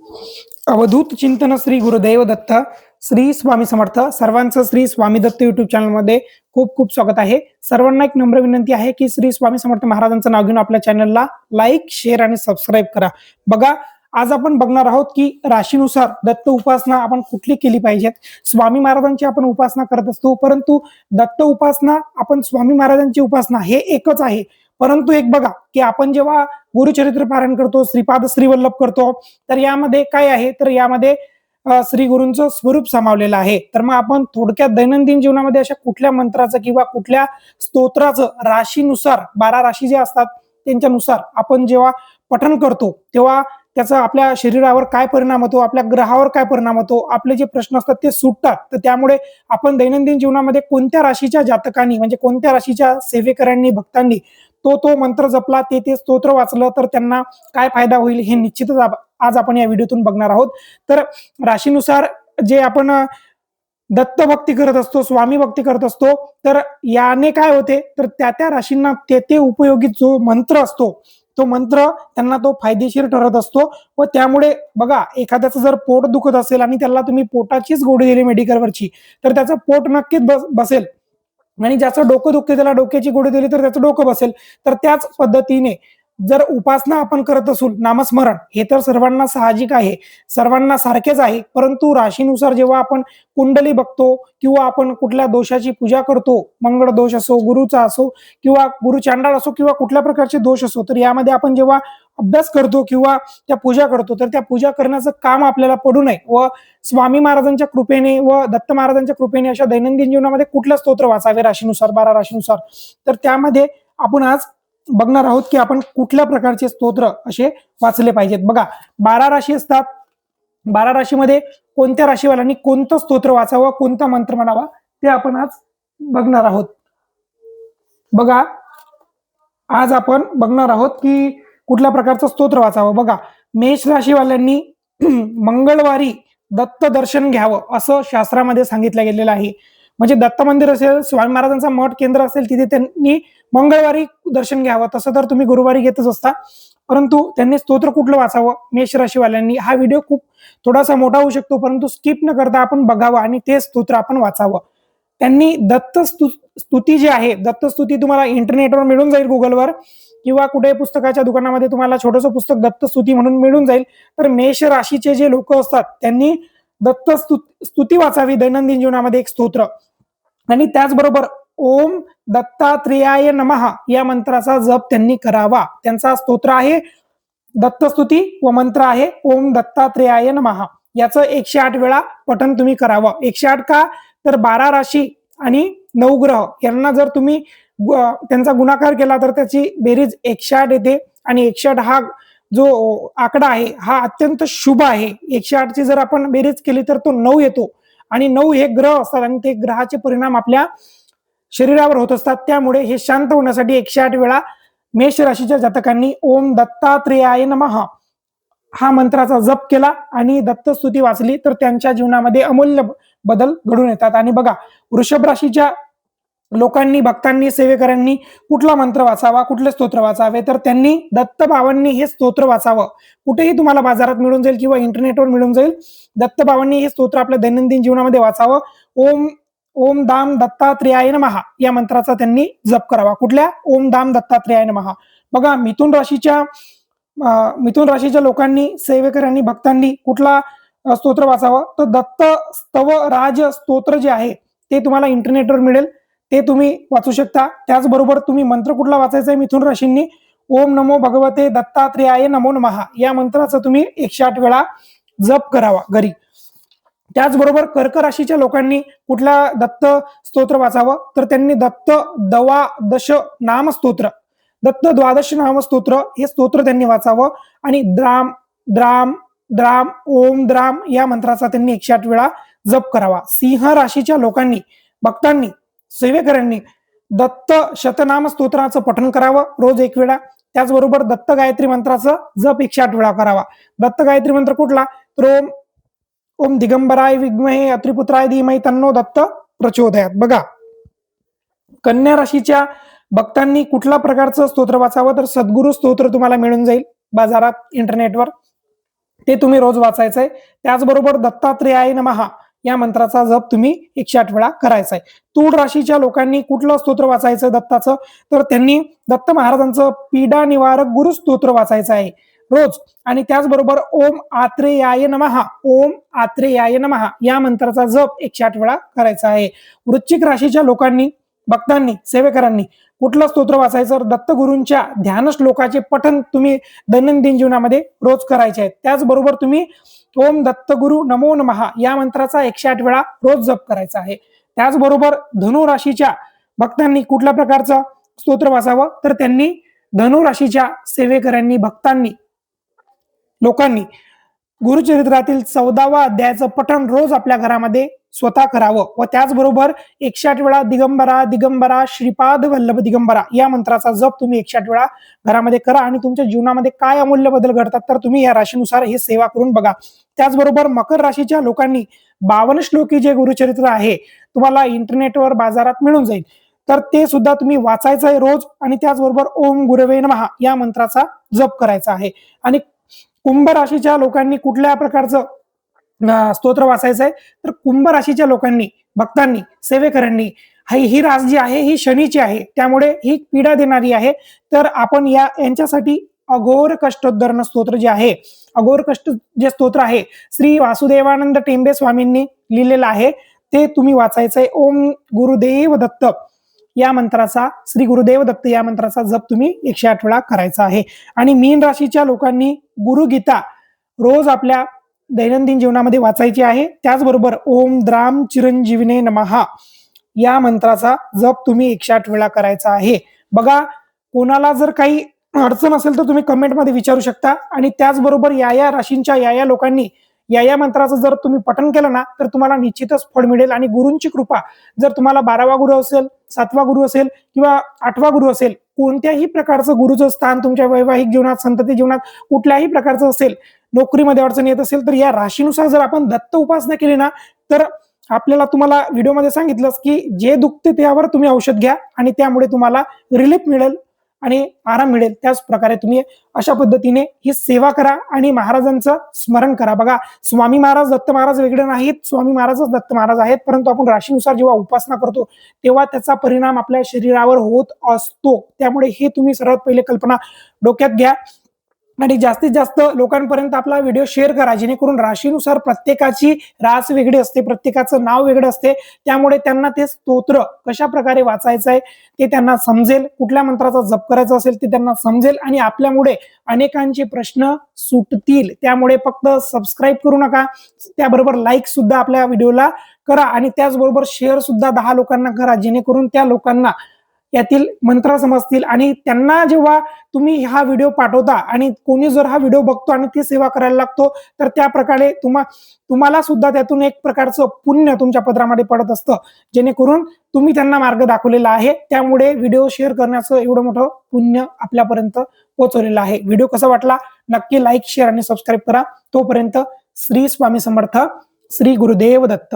अवधूत चिंतन श्री गुरुदेव दत्त. श्री स्वामी समर्थ. सर्वांचं श्री स्वामी दत्त युट्यूब चॅनलमध्ये खूप खूप स्वागत आहे. सर्वांना एक नम्र विनंती आहे की श्री स्वामी समर्थ महाराजांचं नाव घेऊन आपल्या चॅनलला लाईक, शेअर आणि सबस्क्राईब करा. बघा, आज आपण बघणार आहोत की राशीनुसार दत्त उपासना आपण कुठली केली पाहिजेत. स्वामी महाराजांची आपण उपासना करत असतो, परंतु दत्त उपासना आपण स्वामी महाराजांची उपासना हे एकच आहे. परंतु एक बघा की आपण जेव्हा गुरुचरित्र पारायण करतो, श्रीपाद श्रीवल्लभ करतो, तर यामध्ये काय आहे, तर यामध्ये श्री गुरूंचं स्वरूप सामावलेलं आहे. तर मग आपण थोडक्यात दैनंदिन जीवनामध्ये अशा कुठल्या मंत्राचं किंवा कुठल्या स्तोत्राचं राशीनुसार 12 राशी जे असतात त्यांच्यानुसार आपण जेव्हा पठण करतो तेव्हा त्याचा आपल्या शरीरावर काय परिणाम होतो, आपल्या ग्रहावर काय परिणाम होतो, आपले जे प्रश्न असतात ते सुटतात. तर त्यामुळे आपण दैनंदिन जीवनामध्ये कोणत्या राशीच्या जातकांनी म्हणजे कोणत्या राशीच्या सेवेकऱ्यांनी भक्तांनी तो मंत्र जपला, ते स्तोत्र वाचलं तर त्यांना काय फायदा होईल हे निश्चितच आज आपण या व्हिडिओतून बघणार आहोत. तर राशीनुसार जे आपण दत्त भक्ती करत असतो, स्वामी भक्ती करत असतो, तर याने काय होते, तर त्या राशींना ते उपयोगी जो मंत्र असतो तो मंत्र त्यांना तो फायदेशीर ठरत असतो. व त्यामुळे बघा, एखाद्याचं जर पोट दुखत असेल आणि त्याला तुम्ही पोटाचीच गोळी दिली मेडिकलवरची, तर त्याचं पोट नक्कीच बसेल. आणि ज्याचं डोकं दुखते त्याला डोक्याची गोळी दिली तर त्याचं डोकं बसेल. तर त्याच पद्धतीने जर उपासना आपण करत असू, नामस्मरण हे तर सर्वांना साहजिक आहे, सर्वांना सारखेच आहे. परंतु राशीनुसार जेव्हा आपण कुंडली बघतो किंवा आपण कुठल्या दोषाची पूजा करतो, मंगळ दोष असो, गुरुचा असो किंवा गुरुचांडाळ असो किंवा कुठल्या प्रकारचे दोष असो, तर यामध्ये आपण जेव्हा अभ्यास करतो किंवा त्या पूजा करतो, तर त्या पूजा करण्याचं काम आपल्याला पडू नये व स्वामी महाराजांच्या कृपेने व दत्त महाराजांच्या कृपेने अशा दैनंदिन जीवनामध्ये कुठलं स्तोत्र वाचावे राशीनुसार, 12 राशीनुसार, तर त्यामध्ये आपण आज बघणार आहोत की आपण कुठल्या प्रकारचे स्तोत्र असे वाचले पाहिजेत. बघा, 12 राशी असतात. 12 राशीमध्ये कोणत्या राशीवाल्यांनी कोणतं स्तोत्र वाचावं, कोणता मंत्र म्हणावा, ते आपण आज बघणार आहोत. बघा, आज आपण बघणार आहोत की कुठल्या प्रकारचं स्तोत्र वाचावं. बघा, मेष राशीवाल्यांनी मंगळवारी दत्त दर्शन घ्यावं असं शास्त्रामध्ये सांगितलं गेलेलं आहे. म्हणजे दत्त मंदिर असेल, स्वामी महाराजांचा मठ केंद्र असेल, तिथे त्यांनी मंगळवारी दर्शन घ्यावं. तसं तर तुम्ही गुरुवारी घेतच असता, परंतु त्यांनी स्तोत्र कुठलं वाचावं मेष राशीवाल्यांनी. हा व्हिडिओ खूप थोडासा मोठा होऊ शकतो, परंतु स्किप न करता आपण बघावं आणि ते स्तोत्र आपण वाचावं. त्यांनी दत्त स्तुती जे आहे, दत्त स्तुती तुम्हाला इंटरनेटवर मिळून जाईल, गुगलवर किंवा कुठे पुस्तकाच्या दुकानामध्ये तुम्हाला छोटंसं पुस्तक दत्त स्तुती म्हणून मिळून जाईल. तर मेष राशीचे जे लोक असतात त्यांनी दत्त स्तुती वाचावी दैनंदिन जीवनामध्ये, एक स्तोत्र. आणि त्याचबरोबर ओम दत्तात्रेयाय नमः या मंत्राचा जप त्यांनी करावा. त्यांचा स्तोत्र आहे दत्तस्तुती व मंत्र आहे ओम दत्तात्रेयाय नमः. याचं 108 वेळा पठण तुम्ही करावं. 108 का, तर 12 राशी आणि 9 ग्रह यांना जर तुम्ही त्यांचा गुणाकार केला तर त्याची बेरीज 108 येते. आणि 108 हा जो आकडा आहे हा अत्यंत शुभ आहे. 108 ची जर आपण बेरीज केली तर तो 9 येतो. आणि 9 हे ग्रह असतात आणि ते ग्रहाचे परिणाम आपल्या शरीरावर होत असतात. त्यामुळे हे शांत होण्यासाठी 108 वेळा मेष राशीच्या जातकांनी ओम दत्तात्रेयाय नमः हा मंत्राचा जप केला आणि दत्तस्तुती वाचली तर त्यांच्या जीवनामध्ये अमूल्य बदल घडून येतात. आणि बघा, वृषभ राशीच्या लोकांनी, भक्तांनी, सेवेकऱ्यांनी कुठला मंत्र वाचावा, कुठले स्तोत्र वाचावे, तर त्यांनी दत्तबावांनी हे स्तोत्र वाचावं. कुठेही तुम्हाला बाजारात मिळून जाईल किंवा इंटरनेटवर मिळून जाईल. दत्तबावांनी हे स्तोत्र आपल्या दैनंदिन जीवनामध्ये वाचावं. ओम ओम दाम दत्तात्रेयाय नमः या मंत्राचा त्यांनी जप करावा. कुठल्या? ओम दाम दत्तात्रेयाय नमः. बघा, मिथुन राशीच्या लोकांनी, सेवेकऱ्यांनी, भक्तांनी कुठला स्तोत्र वाचावं, तर दत्त स्तव राज स्तोत्र जे आहे ते तुम्हाला इंटरनेटवर मिळेल, ते तुम्ही वाचू शकता. त्याचबरोबर तुम्ही मंत्र कुठला वाचायचा आहे मिथुन राशींनी, ओम नमो भगवते दत्तात्रेयाय नमो नमः या मंत्राचा तुम्ही 108 वेळा जप करावा घरी. त्याचबरोबर कर्क राशीच्या लोकांनी कुठला दत्त स्तोत्र वाचावं, तर त्यांनी दत्त द्वादश नाम स्तोत्र, दत्त द्वादश नाम स्तोत्र हे स्तोत्र त्यांनी वाचावं. आणि द्राम द्राम द्राम ओम द्राम या मंत्राचा त्यांनी 108 वेळा जप करावा. सिंह राशीच्या लोकांनी, भक्तांनी, सेवेकऱ्यांनी दत्त शतनाम स्तोत्राचं पठण करावं रोज 1 वेळा. त्याचबरोबर दत्त गायत्री मंत्राचं जप 108 वेळा करावा. दत्त गायत्री मंत्र कुठला, तर ओम ओम दिगंबराय विद्महे अत्रिपुत्राय धीमहि तन्नो दत्त प्रचोदयात. बघा, कन्या राशीच्या भक्तांनी कुठल्या प्रकारचं स्तोत्र वाचावं, तर सद्गुरु स्तोत्र तुम्हाला मिळून जाईल बाजारात, इंटरनेटवर. ते तुम्ही रोज वाचायचंय. त्याचबरोबर दत्तात्रेयाय नमः या मंत्राचा जप तुम्ही 108 वेळा करायचा आहे. तूळ राशीच्या लोकांनी कुठलं स्तोत्र वाचायचं दत्ताचं, तर त्यांनी दत्त महाराजांचं पीडा निवारक गुरु स्तोत्र वाचायचं आहे रोज. आणि त्याचबरोबर ओम आत्रेयाय नमः, ओम आत्रेयाय नमः या मंत्राचा जप 108 वेळा करायचा आहे. वृश्चिक राशीच्या लोकांनी, भक्तांनी, सेवेकरांनी कुठलं स्तोत्र वाचायचं, दत्तगुरूंच्या ध्यान श्लोकाचे पठण तुम्ही दैनंदिन जीवनामध्ये रोज करायचे आहेत. त्याचबरोबर तुम्ही ओम दत्तगुरु नमो नमः या मंत्राचा 108 वेळा रोज जप करायचा आहे. त्याचबरोबर धनु राशीच्या भक्तांनी कुठल्या प्रकारचं स्तोत्र वाचावं, तर त्यांनी धनु राशीच्या सेवेकरांनी, भक्तांनी, लोकांनी गुरुचरित्रातील 14वा अध्यायाचं पठण रोज आपल्या घरामध्ये स्वतः करावं. व त्याचबरोबर 108 वेळा दिगंबरा दिगंबरा श्रीपाद वल्लभ दिगंबरा या मंत्राचा जप तुम्ही 108 वेळा घरामध्ये करा. आणि तुमच्या जीवनामध्ये काय अमूल्य बदल घडतात तर तुम्ही या राशीनुसार हे सेवा करून बघा. त्याचबरोबर मकर राशीच्या लोकांनी 52 श्लोकी जे गुरुचरित्र आहे तुम्हाला इंटरनेटवर, बाजारात मिळून जाईल, तर ते सुद्धा तुम्ही वाचायचं आहे रोज. आणि त्याचबरोबर ओम गुरवे नमः या मंत्राचा जप करायचा आहे. आणि कुंभ राशीच्या लोकांनी कुठल्या प्रकारचं स्तोत्र वाचायचं आहे, तर कुंभ राशीच्या लोकांनी, भक्तांनी, सेवेकरांनी, ही रास जी आहे ही शनीची आहे, त्यामुळे ही पीडा देणारी आहे. तर आपण यांच्यासाठी अघोर कष्टोद्धरण स्तोत्र जे आहे, अघोर कष्ट जे स्तोत्र आहे श्री वासुदेवानंद टेंबे स्वामींनी लिहिलेलं आहे, ते तुम्ही वाचायचंय. ओम गुरुदेव दत्त या मंत्राचा, श्री गुरुदेव दत्त या मंत्राचा जप तुम्ही 108 वेळा करायचा आहे. आणि मीन राशीच्या लोकांनी गुरुगीता रोज आपल्या दैनंदिन जीवनामध्ये वाचायची आहे. त्याचबरोबर ओम द्राम चिरंजीविने नमः या मंत्राचा जप तुम्ही 108 वेळा करायचा आहे. बघा, कोणाला जर काही अडचण असेल तर तुम्ही कमेंटमध्ये विचारू शकता. आणि त्याचबरोबर या राशींच्या या लोकांनी या मंत्राचं जर तुम्ही पठण केलं ना, तर तुम्हाला निश्चितच फळ मिळेल. आणि गुरूंची कृपा, जर तुम्हाला 12वा गुरु असेल, 7वा गुरु असेल किंवा 8वा गुरु असेल, कोणत्याही प्रकारचं गुरुचं स्थान तुमच्या वैवाहिक जीवनात, संतती जीवनात कुठल्याही प्रकारचं असेल, नोकरीमध्ये अडचण येत असेल, तर या राशीनुसार जर आपण दत्त उपासना केली ना, तर आपल्याला, तुम्हाला व्हिडिओमध्ये सांगितलंच की जे दुखते त्यावर तुम्ही औषध घ्या आणि त्यामुळे तुम्हाला रिलीफ मिळेल आणि आराम मिळेल. त्याच प्रकारे तुम्ही अशा पद्धतीने ही सेवा करा आणि महाराजांचं स्मरण करा. बघा, स्वामी महाराज, दत्त महाराज वेगळे नाहीत, स्वामी महाराजच दत्त महाराज आहेत. परंतु आपण राशीनुसार जेव्हा उपासना करतो तेव्हा त्याचा परिणाम आपल्या शरीरावर होत असतो. त्यामुळे हे तुम्ही सर्वात पहिले कल्पना डोक्यात घ्या आणि जास्तीत जास्त लोकांपर्यंत आपला व्हिडिओ शेअर करा, जेणेकरून राशीनुसार प्रत्येकाची रास वेगळी असते, प्रत्येकाचं नाव वेगळं असते. त्यामुळे त्यांना ते स्तोत्र कशा प्रकारे वाचायचं आहे ते त्यांना समजेल, कुठल्या मंत्राचा जप करायचा असेल ते त्यांना समजेल आणि आपल्यामुळे अनेकांचे प्रश्न सुटतील. त्यामुळे फक्त सबस्क्राईब करू नका, त्याबरोबर लाईक सुद्धा आपल्या व्हिडिओला करा आणि त्याचबरोबर शेअर सुद्धा 10 लोकांना करा, जेणेकरून त्या लोकांना यातील मंत्र समजतील. आणि त्यांना जेव्हा तुम्ही हा व्हिडिओ पाठवता आणि कोणी जर हा व्हिडिओ बघतो आणि ती सेवा करायला लागतो, तर त्या प्रकारे तुम्हाला सुद्धा त्यातून एक प्रकारचं पुण्य तुमच्या पदरामध्ये पडत असतं, जेणेकरून तुम्ही त्यांना मार्ग दाखवलेला आहे. त्यामुळे व्हिडिओ शेअर करण्याचं एवढं मोठं पुण्य आपल्यापर्यंत पोहोचवलेलं आहे. व्हिडिओ कसा वाटला नक्की लाईक, शेअर आणि सबस्क्राईब करा. तोपर्यंत श्री स्वामी समर्थ, श्री गुरुदेव दत्त.